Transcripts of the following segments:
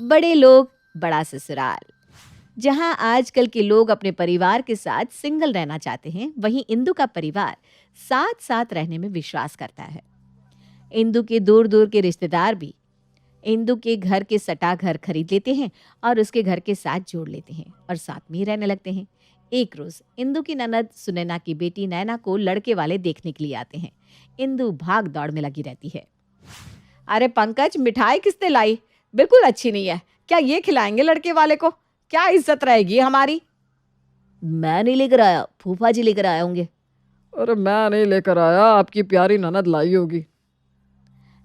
बड़े लोग बड़ा ससुराल। जहां आजकल के लोग अपने परिवार के साथ सिंगल रहना चाहते हैं, वहीं इंदु का परिवार साथ साथ रहने में विश्वास करता है। इंदु के दूर दूर के रिश्तेदार भी इंदु के घर के सटा घर खरीद लेते हैं और उसके घर के साथ जोड़ लेते हैं और साथ में ही रहने लगते हैं। एक रोज इंदु की ननद सुनैना की बेटी नैना को लड़के वाले देखने के लिए आते हैं। इंदु भाग दौड़ में लगी रहती है। अरे पंकज, मिठाई किसने लाई? बिल्कुल अच्छी नहीं है। क्या ये खिलाएंगे लड़के वाले को? क्या इज्जत रहेगी हमारी? मैं नहीं लेकर आया, फूफा जी लेकर आए होंगे। अरे मैं नहीं लेकर आया, आपकी प्यारी ननद लाई होगी।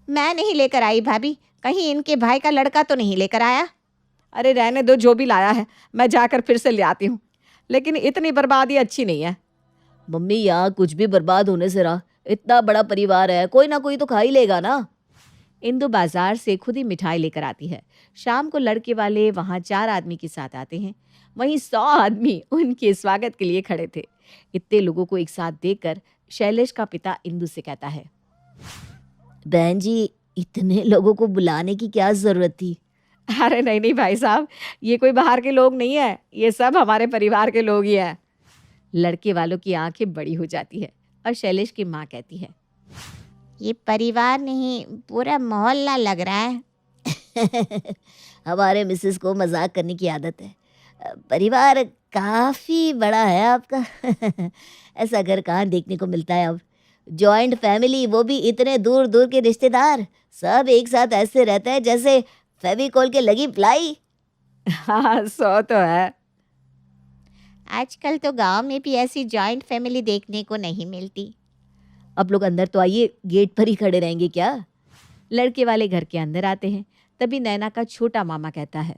मैं नहीं लेकर आई भाभी, कहीं इनके भाई का लड़का तो नहीं लेकर आया। अरे रहने दो, जो भी लाया है मैं जाकर फिर से ले आती हूँ, लेकिन इतनी बर्बादी अच्छी नहीं है। मम्मी, यहाँ कुछ भी बर्बाद होने से रहा, इतना बड़ा परिवार है, कोई ना कोई तो खा ही लेगा ना। इंदु बाजार से खुद ही मिठाई लेकर आती है। शाम को लड़के वाले वहां 4 आदमी के साथ आते हैं। वहीं 100 आदमी उनके स्वागत के लिए खड़े थे। इतने लोगों को एक साथ देखकर शैलेश का पिता इंदु से कहता है, बहन जी, इतने लोगों को बुलाने की क्या जरूरत थी? अरे नहीं नहीं भाई साहब, ये कोई बाहर के लोग नहीं है, ये सब हमारे परिवार के लोग ही हैं। लड़के वालों की आंखें बड़ी हो जाती है और शैलेश की माँ कहती है, ये परिवार नहीं, पूरा मोहल्ला लग रहा है। हमारे मिसेस को मजाक करने की आदत है। परिवार काफी बड़ा है आपका। ऐसा घर कहाँ देखने को मिलता है अब। जॉइंट फैमिली, वो भी इतने दूर दूर के रिश्तेदार, सब एक साथ ऐसे रहते हैं जैसे फेविकोल के लगी प्लाई। हाँ, सो तो है। आजकल तो गांव में भी ऐसी जॉइंट फैमिली देखने को नहीं मिलती। अब लोग अंदर तो आइए, गेट पर ही खड़े रहेंगे क्या? लड़के वाले घर के अंदर आते हैं। तभी नैना का छोटा मामा कहता है,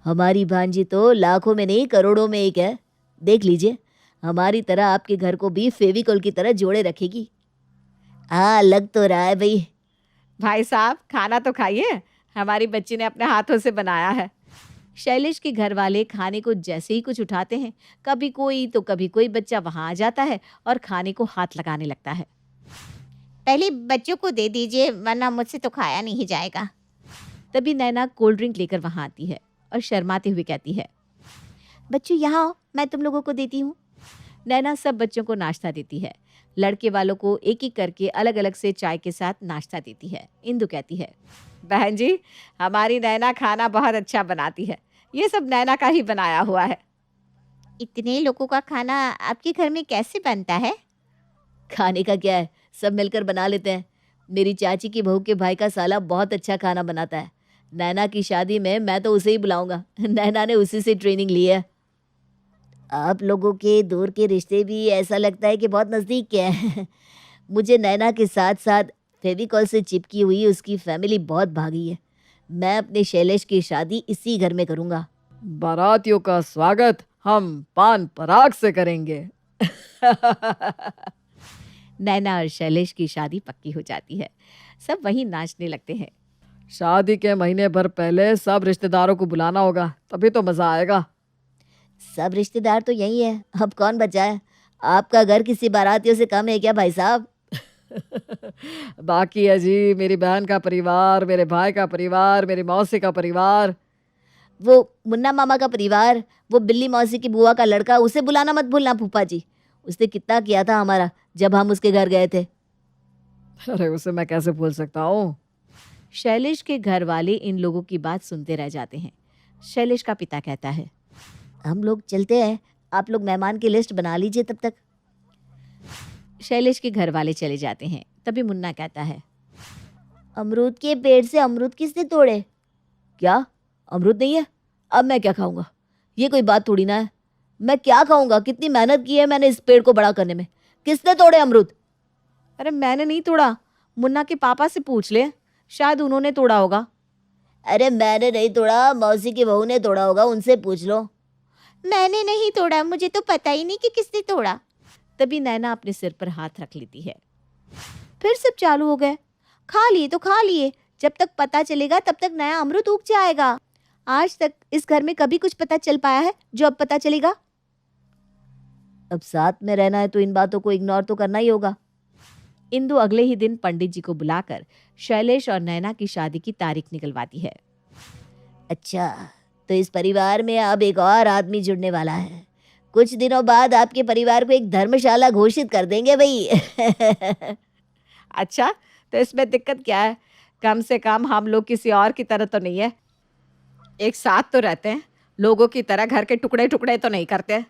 हमारी भांजी तो लाखों में नहीं करोड़ों में एक है। देख लीजिए, हमारी तरह आपके घर को भी फेविकोल की तरह जोड़े रखेगी। हाँ, लग तो रहा है भाई। भाई साहब, खाना तो खाइए, हमारी बच्ची ने अपने हाथों से बनाया है। शैलेश के घर वाले खाने को जैसे ही कुछ उठाते हैं, कभी कोई तो कभी कोई बच्चा वहां आ जाता है और खाने को हाथ लगाने लगता है। पहले बच्चों को दे दीजिए, वरना मुझसे तो खाया नहीं जाएगा। तभी नैना कोल्ड ड्रिंक लेकर वहां आती है और शर्माते हुए कहती है, बच्चों यहाँ आओ, मैं तुम लोगों को देती हूँ। नैना सब बच्चों को नाश्ता देती है। लड़के वालों को एक एक करके अलग अलग से चाय के साथ नाश्ता देती है। इंदु कहती है, बहन जी, हमारी नैना खाना बहुत अच्छा बनाती है, ये सब नैना का ही बनाया हुआ है। इतने लोगों का खाना आपके घर में कैसे बनता है? खाने का क्या है, सब मिलकर बना लेते हैं। मेरी चाची की बहू के भाई का साला बहुत अच्छा खाना बनाता है। नैना की शादी में मैं तो उसे ही बुलाऊंगा। नैना ने उसी से ट्रेनिंग ली है। आप लोगों के दूर के रिश्ते भी ऐसा लगता है कि बहुत नज़दीक के हैं। मुझे नैना के साथ साथ फेविकॉल से चिपकी हुई उसकी फैमिली बहुत भागी है। मैं अपने शैलेश की शादी इसी घर में करूंगा। बारातियों का स्वागत हम पान पराग से करेंगे। नैना और शैलेश की शादी पक्की हो जाती है। सब वहीं नाचने लगते हैं। शादी के महीने भर पहले सब रिश्तेदारों को बुलाना होगा, तभी तो मजा आएगा। सब रिश्तेदार तो यही है, अब कौन बचा है? आपका घर किसी बारातियों से कम है क्या भाई साहब? बाकी है जी, मेरी बहन का परिवार, मेरे भाई का परिवार, मेरी मौसी का परिवार। वो मुन्ना मामा का परिवार, वो बिल्ली मौसी की बुआ का लड़का, उसे बुलाना मत भूलना फूफा जी। उसने कितना किया था हमारा जब हम उसके घर गए थे। अरे उसे मैं कैसे भूल सकता हूँ। शैलेश के घर वाले इन लोगों की बात सुनते रह जाते हैं। शैलेश का पिता कहता है, हम लोग चलते हैं, आप लोग मेहमान की लिस्ट बना लीजिए तब तक। शैलेश के घर वाले चले जाते हैं। तभी मुन्ना कहता है, अमरूद के पेड़ से अमरूद किसने तोड़े? क्या अमरूद नहीं है? अब मैं क्या खाऊंगा? ये कोई बात थोड़ी ना है। मैं क्या खाऊंगा? कितनी मेहनत की है मैंने इस पेड़ को बड़ा करने में। किसने तोड़े अमरूद? अरे मैंने नहीं तोड़ा, मुन्ना के पापा से पूछ ले, शायद उन्होंने तोड़ा होगा। अरे मैंने नहीं तोड़ा, मौसी की बहू ने तोड़ा होगा, उनसे पूछ लो। मैंने नहीं तोड़ा, मुझे तो पता ही नहीं कि किसने तोड़ा। तभी नैना अपने सिर पर हाथ रख लेती है। फिर सब चालू हो गए। खा लिए तो खा लिए, जब तक पता चलेगा तब तक नया अमरूद उग जाएगा। आज तक इस घर में कभी कुछ पता चल पाया है जो अब पता चलेगा? अब साथ में रहना है तो इन बातों को इग्नोर तो करना ही होगा। इंदु अगले ही दिन पंडित जी को बुलाकर शैलेश और नैना की शादी की तारीख निकलवाती है। अच्छा, तो इस परिवार में अब एक और आदमी जुड़ने वाला है। कुछ दिनों बाद आपके परिवार को एक धर्मशाला घोषित कर देंगे भई। अच्छा, तो इसमें दिक्कत क्या है? कम से कम हम लोग किसी और की तरह तो नहीं है। एक साथ तो रहते हैं, लोगों की तरह घर के टुकड़े-टुकड़े तो नहीं करते।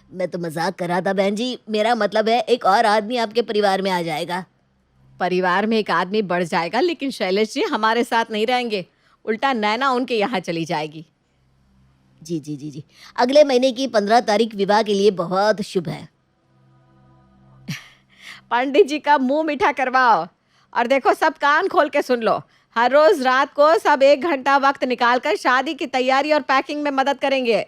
मैं तो मजाक कर रहा था बहन जी, मेरा मतलब है एक और आदमी आपके परिवार में आ जाएगा। परिवार में एक आदमी बढ़ जाएगा, लेकिन शैलेश जी हमारे साथ नहीं रहेंगे। उल्टा नैना उनके यहाँ चली जाएगी। जी जी जी जी, अगले महीने की 15 तारीख विवाह के लिए बहुत शुभ है। पंडित जी का मुंह मीठा करवाओ। और देखो, सब कान खोल के सुन लो। हर रोज रात को सब 1 घंटा वक्त निकालकर शादी की तैयारी और पैकिंग में मदद करेंगे।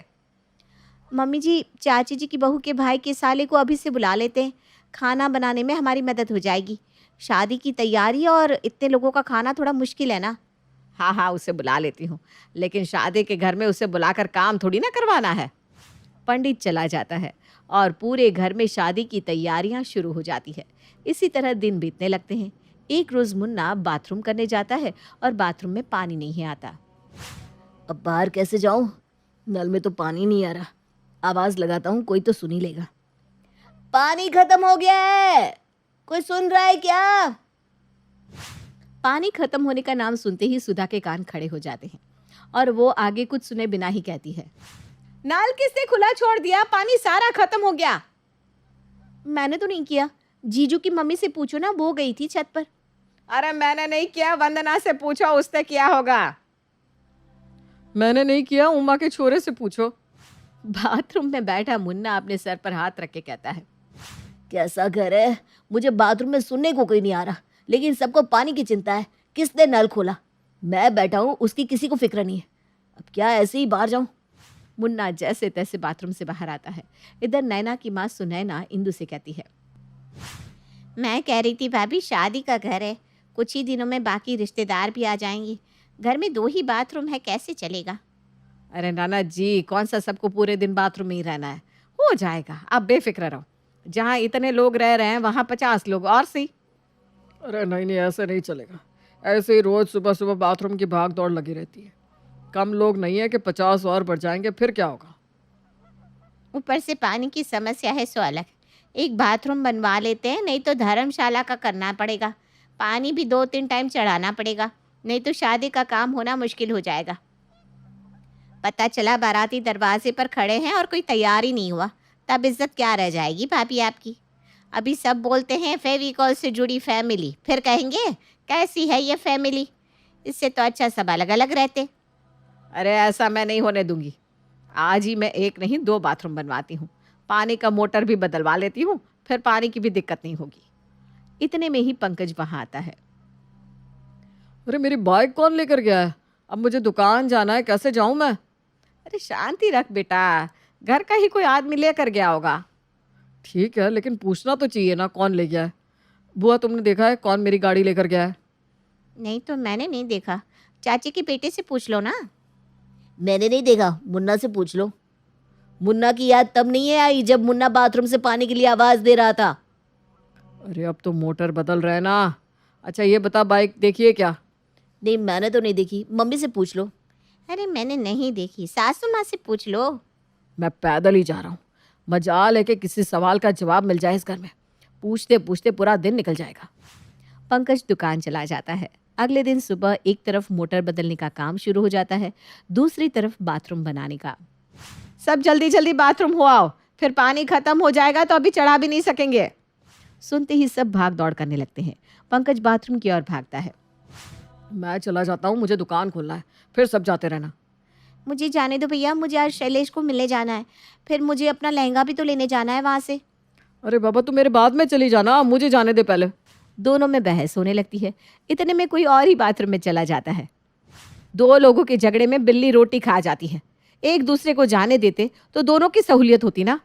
मम्मी जी, चाची जी की बहू के भाई के साले को अभी से बुला लेते हैं। खाना बनाने में हमारी मदद हो जाएगी। शादी की तैयारी और इतने लोगों का खाना थोड़ा मुश्किल है ना। हाँ हाँ, उसे बुला लेती हूँ, लेकिन शादी के घर में उसे बुलाकर काम थोड़ी ना करवाना है। पंडित चला जाता है और पूरे घर में शादी की तैयारियां शुरू हो जाती है। इसी तरह दिन बीतने लगते हैं। एक रोज मुन्ना बाथरूम करने जाता है और बाथरूम में पानी नहीं आता। अब बाहर कैसे जाऊं? नल में तो पानी नहीं आ रहा। आवाज लगाता हूँ, कोई तो सुन ही लेगा। पानी खत्म हो गया है, कोई सुन रहा है क्या? पानी खत्म होने का नाम सुनते ही सुधा के कान खड़े हो जाते हैं और वो आगे कुछ सुने बिना ही कहती है, नल किसने खुला छोड़ दिया? पानी सारा खत्म हो गया। मैंने तो नहीं किया। जीजू की मम्मी से पूछो ना, वो गई थी छत पर। अरे मैंने नहीं किया, वंदना से पूछो, उसने किया होगा। मैंने नहीं किया, उमा के छोरे से पूछो। बाथरूम में बैठा मुन्ना अपने सर पर हाथ रख के कहता है, कैसा घर है? मुझे बाथरूम में सुनने को कोई नहीं आ रहा, लेकिन सबको पानी की चिंता है। किसने नल खोला? मैं बैठा हूँ, उसकी किसी को फिक्र नहीं है। अब क्या ऐसे ही बाहर जाऊं? मुन्ना जैसे तैसे बाथरूम से बाहर आता है। इधर नैना की माँ सुनैना इंदु से कहती है, मैं कह रही थी भाभी, शादी का घर है, कुछ ही दिनों में बाकी रिश्तेदार भी आ जाएंगे। घर में 2 ही बाथरूम है, कैसे चलेगा? अरे नाना जी, कौन सा सबको पूरे दिन बाथरूम में ही रहना है? हो जाएगा, आप बेफिक्र रहो। जहाँ इतने लोग रह रहे हैं वहाँ 50 लोग और सही। अरे नहीं नहीं, ऐसे नहीं चलेगा। ऐसे ही रोज सुबह सुबह बाथरूम की भाग दौड़ लगी रहती है। कम लोग नहीं है कि 50 और बढ़ जाएंगे, फिर क्या होगा? ऊपर से पानी की समस्या है सो अलग। एक बाथरूम बनवा लेते हैं, नहीं तो धर्मशाला का करना पड़ेगा। पानी भी 2-3 टाइम चढ़ाना पड़ेगा, नहीं तो शादी का काम होना मुश्किल हो जाएगा। पता चला बाराती दरवाजे पर खड़े हैं और कोई तैयार ही नहीं हुआ, तब इज्जत क्या रह जाएगी भाभी आपकी? अभी सब बोलते हैं फेविकॉल से जुड़ी फैमिली, फिर कहेंगे कैसी है ये फैमिली? इससे तो अच्छा सब अलग अलग रहते। अरे ऐसा मैं नहीं होने दूंगी। आज ही मैं 1 नहीं 2 बाथरूम बनवाती हूँ। पानी का मोटर भी बदलवा लेती हूँ, फिर पानी की भी दिक्कत नहीं होगी। इतने में ही पंकज वहाँ आता है। अरे मेरी बाइक कौन लेकर गया है? अब मुझे दुकान जाना है, कैसे जाऊं मैं? अरे शांति रख बेटा, घर का ही कोई आदमी लेकर गया होगा। ठीक है, लेकिन पूछना तो चाहिए ना कौन ले गया है। बुआ, तुमने देखा है कौन मेरी गाड़ी लेकर गया है? नहीं तो मैंने नहीं देखा, चाची के बेटे से पूछ लो ना। मैंने नहीं देखा, मुन्ना से पूछ लो। मुन्ना की याद तब नहीं है आई जब मुन्ना बाथरूम से पानी के लिए आवाज दे रहा था। अरे अब तो मोटर बदल रहा है ना। अच्छा ये बता, बाइक देखिए क्या? नहीं मैंने तो नहीं देखी, मम्मी से पूछ लो। अरे मैंने नहीं देखी, सासू माँ से पूछ लो। मैं पैदल ही जा रहा हूँ। मजाल है कि किसी सवाल का जवाब मिल जाए इस घर में। पूछते पूछते पूरा दिन निकल जाएगा। पंकज दुकान चला जाता है। अगले दिन सुबह एक तरफ मोटर बदलने का काम शुरू हो जाता है, दूसरी तरफ बाथरूम बनाने का। सब जल्दी जल्दी बाथरूम हो आओ, फिर पानी खत्म हो जाएगा तो अभी चढ़ा भी नहीं सकेंगे। सुनते ही सब भाग दौड़ करने लगते हैं। पंकज बाथरूम की ओर भागता है। मैं चला जाता हूँ, मुझे दुकान खोलना है, फिर सब जाते रहना। मुझे जाने दो भैया, मुझे आज शैलेश को मिलने जाना है, फिर मुझे अपना लहंगा भी तो लेने जाना है वहाँ से। अरे बाबा, तू मेरे बाद में चली जाना, मुझे जाने दे पहले। दोनों में बहस होने लगती है। इतने में कोई और ही बाथरूम में चला जाता है। 2 लोगों के झगड़े में बिल्ली रोटी खा जाती है। एक दूसरे को जाने देते तो दोनों की सहूलियत होती ना।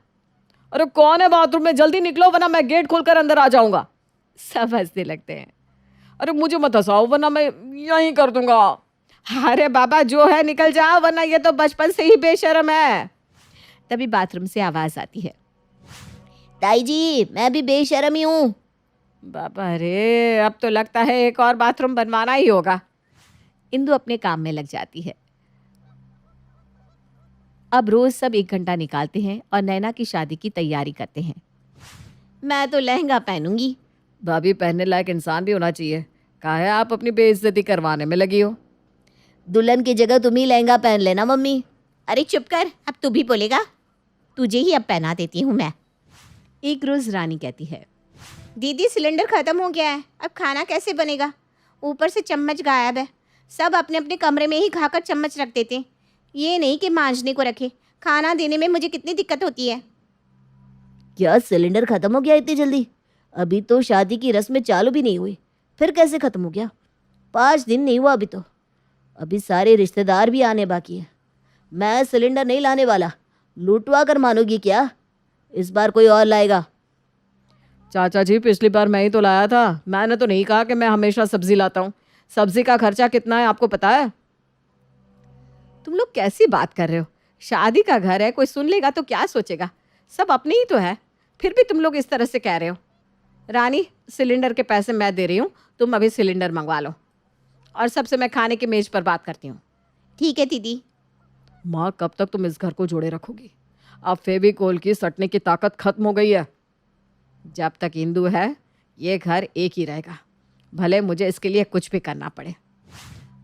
अरे कौन है बाथरूम में? जल्दी निकलो वरना मैं गेट खोलकर अंदर आ जाऊंगा। सब हंसने लगते हैं। अरे मुझे मत हंसाओ वरना मैं यहीं कर दूंगा। अरे बाबा, जो है निकल जाओ, वरना ये तो बचपन से ही बेशर्म है। तभी बाथरूम से आवाज आती है, ताई जी मैं भी बेशर्म ही हूँ। बाबा रे, अब तो लगता है एक और बाथरूम बनवाना ही होगा। इंदु अपने काम में लग जाती है। अब रोज सब 1 घंटा निकालते हैं और नैना की शादी की तैयारी करते हैं। मैं तो लहंगा पहनूंगी। भाभी, पहनने लायक इंसान भी होना चाहिए। कहा है आप अपनी बेइज्जती करवाने में लगी हो। दुल्हन की जगह तुम ही लहंगा पहन लेना मम्मी। अरे चुप कर, अब तू भी बोलेगा? तुझे ही अब पहना देती हूँ मैं। एक रोज रानी कहती है, दीदी सिलेंडर ख़त्म हो गया है, अब खाना कैसे बनेगा? ऊपर से चम्मच गायब है। सब अपने अपने कमरे में ही खाकर चम्मच रख देते हैं, ये नहीं कि मांजने को रखे। खाना देने में मुझे कितनी दिक्कत होती है। क्या सिलेंडर खत्म हो गया इतनी जल्दी? अभी तो शादी की रस्में चालू भी नहीं हुई, फिर कैसे खत्म हो गया? 5 दिन नहीं हुआ अभी तो। अभी सारे रिश्तेदार भी आने बाकी है। मैं सिलेंडर नहीं लाने वाला, लूटवा कर मानोगी क्या? इस बार कोई और लाएगा। चाचा जी, पिछली बार मैं ही तो लाया था। मैंने तो नहीं कहा कि मैं हमेशा सब्जी लाता हूँ। सब्जी का खर्चा कितना है आपको पता है? तुम लोग कैसी बात कर रहे हो? शादी का घर है, कोई सुन लेगा तो क्या सोचेगा? सब अपने ही तो है, फिर भी तुम लोग इस तरह से कह रहे हो। रानी, सिलेंडर के पैसे मैं दे रही हूँ, तुम अभी सिलेंडर मंगवा लो। और सबसे मैं खाने की मेज पर बात करती हूँ। ठीक है दीदी। माँ, कब तक तुम इस घर को जोड़े रखोगी? अब फेविकोल की सटने की ताकत खत्म हो गई है। जब तक इंदु है, ये घर एक ही रहेगा, भले मुझे इसके लिए कुछ भी करना पड़े।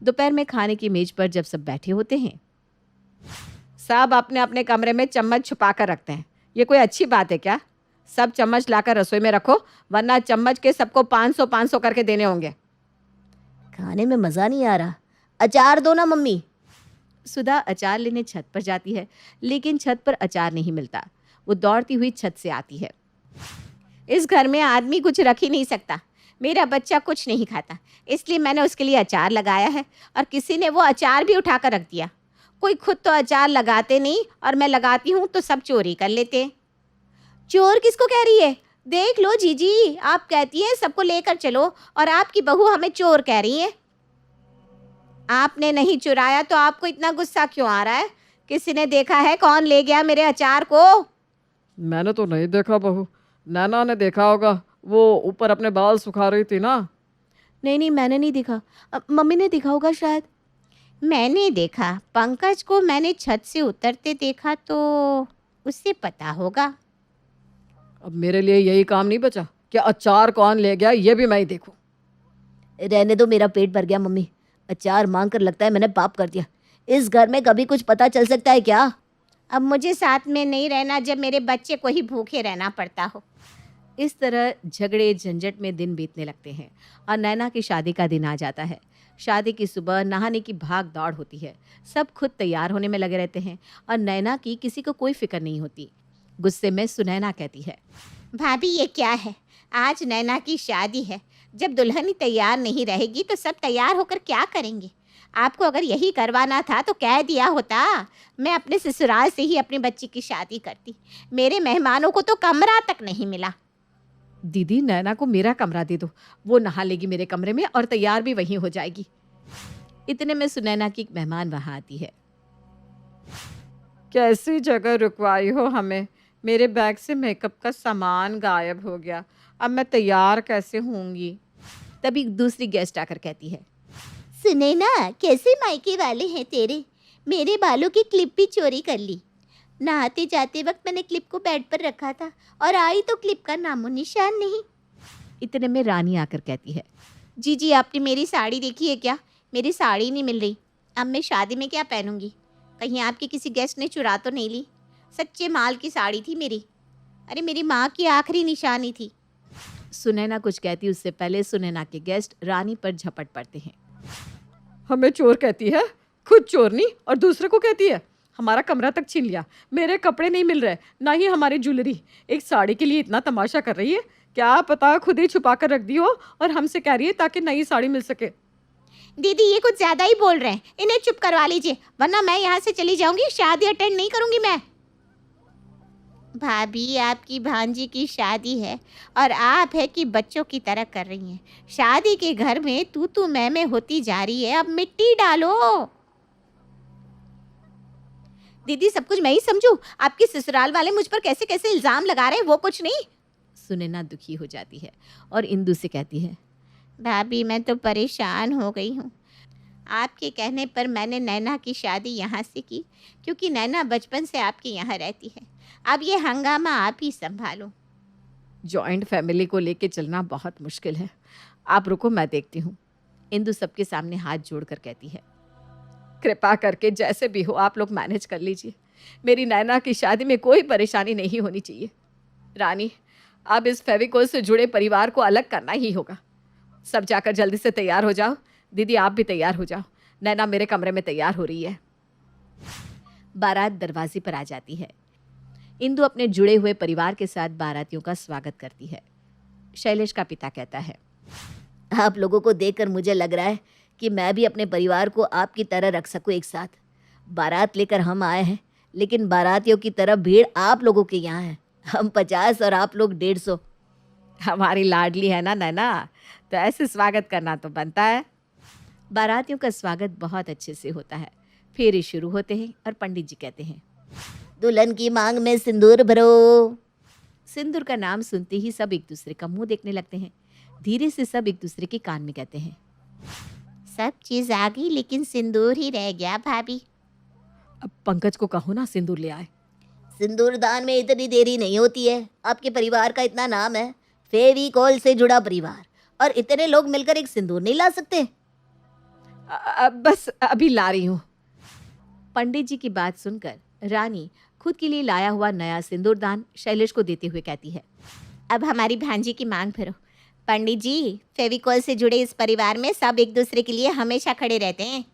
दोपहर में खाने की मेज पर जब सब बैठे होते हैं, सब अपने अपने कमरे में चम्मच छुपा कर रखते हैं। ये कोई अच्छी बात है क्या? सब चम्मच लाकर रसोई में रखो, वरना चम्मच के सबको 500-500 करके देने होंगे। खाने में मज़ा नहीं आ रहा, अचार दो ना मम्मी। सुधा अचार लेने छत पर जाती है, लेकिन छत पर अचार नहीं मिलता। वो दौड़ती हुई छत से आती है। इस घर में आदमी कुछ रख ही नहीं सकता। मेरा बच्चा कुछ नहीं खाता, इसलिए मैंने उसके लिए अचार लगाया है, और किसी ने वो अचार भी उठा कर रख दिया। कोई खुद तो अचार लगाते नहीं, और मैं लगाती हूँ तो सब चोरी कर लेते हैं। चोर किसको कह रही है? देख लो जीजी, आप कहती हैं सबको लेकर चलो, और आपकी बहू हमें चोर कह रही है। आपने नहीं चुराया तो आपको इतना गुस्सा क्यों आ रहा है? किसी ने देखा है कौन ले गया मेरे अचार को? मैंने तो नहीं देखा बहू। नैना ने देखा होगा, वो ऊपर अपने बाल सुखा रही थी ना। नहीं, मैंने नहीं देखा। मम्मी ने देखा होगा शायद। मैंने देखा, पंकज को मैंने छत से उतरते देखा, तो उससे पता होगा। अब मेरे लिए यही काम नहीं बचा कि अचार कौन ले गया ये भी मैं ही देखूं। रहने दो, मेरा पेट भर गया मम्मी। अचार मांग कर लगता है मैंने पाप कर दिया। इस घर में कभी कुछ पता चल सकता है क्या? अब मुझे साथ में नहीं रहना जब मेरे बच्चे को ही भूखे रहना पड़ता हो। इस तरह झगड़े झंझट में दिन बीतने लगते हैं और नैना की शादी का दिन आ जाता है। शादी की सुबह नहाने की भाग दौड़ होती है। सब खुद तैयार होने में लगे रहते हैं और नैना की किसी को कोई फिक्र नहीं होती। गुस्से में सुनैना कहती है, भाभी ये क्या है? आज नैना की शादी है, जब दुल्हन ही तैयार नहीं रहेगी तो सब तैयार होकर क्या करेंगे? आपको अगर यही करवाना था तो कह दिया होता। मैं अपने ससुराल से ही अपने बच्ची की शादी करती। मेरे मेहमानों को तो कमरा तक नहीं मिला। दीदी, नैना को मेरा कमरा दे दो, वो नहा लेगी मेरे कमरे में और तैयार भी वहीं हो जाएगी। इतने में सुनैना की एक मेहमान वहां आती है। कैसी जगह रुकवाई हो हमें? मेरे बैग से मेकअप का सामान गायब हो गया, अब मैं तैयार कैसे होंगी? तभी दूसरी गेस्ट आकर कहती है, सुने ना, कैसे मायके वाले हैं तेरे? मेरे बालों की क्लिप भी चोरी कर ली। नहाते जाते वक्त मैंने क्लिप को बेड पर रखा था, और आई तो क्लिप का नामो निशान नहीं। इतने में रानी आकर कहती है, जी आपने मेरी साड़ी देखी है क्या? मेरी साड़ी नहीं मिल रही। अब मैं शादी में क्या पहनूंगी? कहीं आपकी किसी गेस्ट ने चुरा तो नहीं ली? सच्चे माल की साड़ी थी मेरी। अरे मेरी माँ की आखिरी निशानी थी। सुनैना कुछ कहती उससे पहले सुनैना के गेस्ट रानी पर झपट पड़ते हैं। हमें चोर कहती है, खुद चोर नहीं और दूसरे को कहती है। हमारा कमरा तक छीन लिया, मेरे कपड़े नहीं मिल रहे, ना ही हमारी ज्वेलरी। एक साड़ी के लिए इतना तमाशा कर रही है, क्या पता खुद ही छुपा कर रख दी हो और हमसे कह रही है ताकि नई साड़ी मिल सके। दीदी ये कुछ ज़्यादा ही बोल रहे हैं, इन्हें चुप करवा लीजिए, वरना मैं यहाँ से चली जाऊँगी। शादी अटेंड नहीं करूँगी मैं। भाभी, आपकी भांजी की शादी है और आप है कि बच्चों की तरह कर रही हैं। शादी के घर में तू मैं होती जा रही है, अब मिट्टी डालो। दीदी सब कुछ मैं ही समझूं? आपके ससुराल वाले मुझ पर कैसे कैसे इल्ज़ाम लगा रहे हैं, वो कुछ नहीं। सुनैना दुखी हो जाती है और इंदु से कहती है, भाभी मैं तो परेशान हो गई हूँ। आपके कहने पर मैंने नैना की शादी यहाँ से की, क्योंकि नैना बचपन से आपके यहाँ रहती है। अब ये हंगामा आप ही संभालो। जॉइंट फैमिली को लेके चलना बहुत मुश्किल है। आप रुको, मैं देखती हूँ। इंदु सबके सामने हाथ जोड़कर कहती है। कृपा करके जैसे भी हो आप लोग मैनेज कर लीजिए। मेरी नैना की शादी में कोई परेशानी नहीं होनी चाहिए। रानी, अब इस फेविकोल से जुड़े परिवार को अलग करना ही होगा। सब जाकर जल्दी से तैयार हो जाओ। दीदी आप भी तैयार हो जाओ। नैना मेरे कमरे में तैयार हो रही है। बारात दरवाजे पर आ जाती है। इंदु अपने जुड़े हुए परिवार के साथ बारातियों का स्वागत करती है। शैलेश का पिता कहता है, आप लोगों को देखकर मुझे लग रहा है कि मैं भी अपने परिवार को आपकी तरह रख सकूं एक साथ। बारात लेकर हम आए हैं, लेकिन बारातियों की तरफ भीड़ आप लोगों के यहाँ है। हम 50 और आप लोग 150। हमारी लाडली है ना नैना, तो ऐसे स्वागत करना तो बनता है। बारातियों का स्वागत बहुत अच्छे से होता है। फेरे शुरू होते हैं और पंडित जी कहते हैं, दुल्हन की मांग में सिंदूर भरो। सिंदूर का नाम सुनते ही सब एक दूसरे का मुंह देखने लगते हैं। धीरे से सब एक दूसरे के कान में कहते हैं, सब चीज़ आ गई लेकिन सिंदूर ही रह गया भाभी। अब पंकज को कहो ना सिंदूर ले आए। सिंदूर दान में इतनी देरी नहीं होती है। आपके परिवार का इतना नाम है, फेविकोल से जुड़ा परिवार, और इतने लोग मिलकर एक सिंदूर नहीं ला सकते? बस अभी ला रही हूँ। पंडित जी की बात सुनकर रानी खुद के लिए लाया हुआ नया सिंदूरदान शैलेश को देते हुए कहती है, अब हमारी भांजी की मांग भरो। पंडित जी, फेविकोल से जुड़े इस परिवार में सब एक दूसरे के लिए हमेशा खड़े रहते हैं।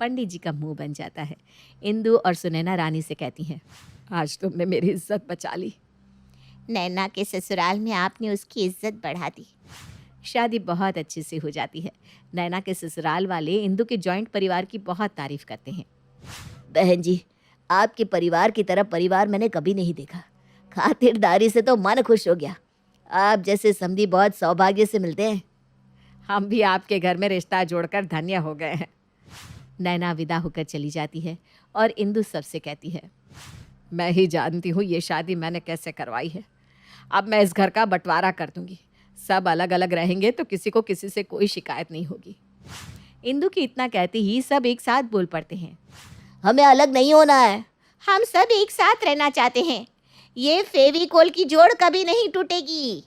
पंडित जी का मुंह बन जाता है। इंदु और सुनैना रानी से कहती हैं, आज तुमने मेरी इज्जत बचा ली। नैना के ससुराल में आपने उसकी इज्जत बढ़ा दी। शादी बहुत अच्छे से हो जाती है। नैना के ससुराल वाले इंदु के जॉइंट परिवार की बहुत तारीफ करते हैं। बहन जी, आपके परिवार की तरह परिवार मैंने कभी नहीं देखा। खातिरदारी से तो मन खुश हो गया। आप जैसे समधी बहुत सौभाग्य से मिलते हैं। हम भी आपके घर में रिश्ता जोड़कर धन्य हो गए हैं। नैना विदा होकर चली जाती है और इंदु सबसे कहती है, मैं ही जानती हूँ ये शादी मैंने कैसे करवाई है। अब मैं इस घर का बंटवारा कर दूंगी। सब अलग अलग रहेंगे तो किसी को किसी से कोई शिकायत नहीं होगी। इंदु की इतना कहते ही सब एक साथ बोल पड़ते हैं, हमें अलग नहीं होना है। हम सब एक साथ रहना चाहते हैं। ये फेविकोल की जोड़ कभी नहीं टूटेगी।